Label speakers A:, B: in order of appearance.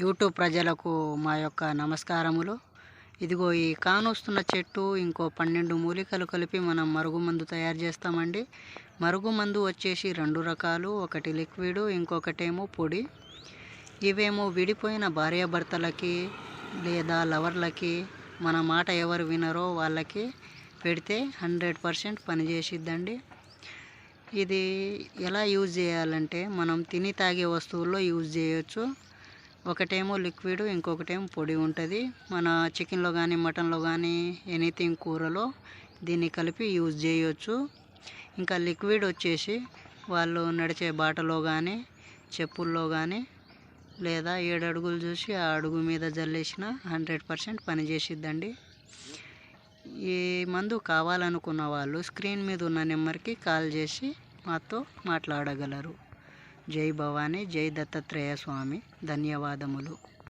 A: YouTube ప్రజలకు మా యొక్క నమస్కారములు. ఇదిగో ఈ కానొస్తున్న చెట్టు ఇంకో 12 మూలికలు కలిపి మనం మరుగుమందు తయారు చేస్తామండి. మరుగుమందు వచ్చేసి 2 రకాలు, ఒకటి లిక్విడ్, ఇంకొకటేమో పొడి. ఇవేమో విడిపోయిన భార్యాభర్తలకి లేదా లవర్లకి, మన మాట ఎవరు వినరో వాళ్ళకి పెడితే 100% పనిచేసిద్దండి. ఇది ఎలా యూజ్ చేయాలంటే, మనం తిని తాగే వస్తువుల్లో యూజ్ చేయొచ్చు. ఒకటేమో లిక్విడ్, ఇంకొకటేమో పొడి ఉంటుంది. మన చికెన్లో కానీ మటన్లో కానీ ఎనీథింగ్ కూరలో దీన్ని కలిపి యూజ్ చేయొచ్చు. ఇంకా లిక్విడ్ వచ్చేసి వాళ్ళు నడిచే బాటలో కానీ చెప్పుల్లో కానీ లేదా 7 అడుగులు చూసి ఆ అడుగు మీద జల్లేసిన 100% పనిచేసిద్దండి. ఈ మందు కావాలనుకున్న వాళ్ళు స్క్రీన్ మీద ఉన్న నెంబర్కి కాల్ చేసి మాతో మాట్లాడగలరు. జై భవానీ, జై దత్తాత్రేయ స్వామి. ధన్యవాదములు.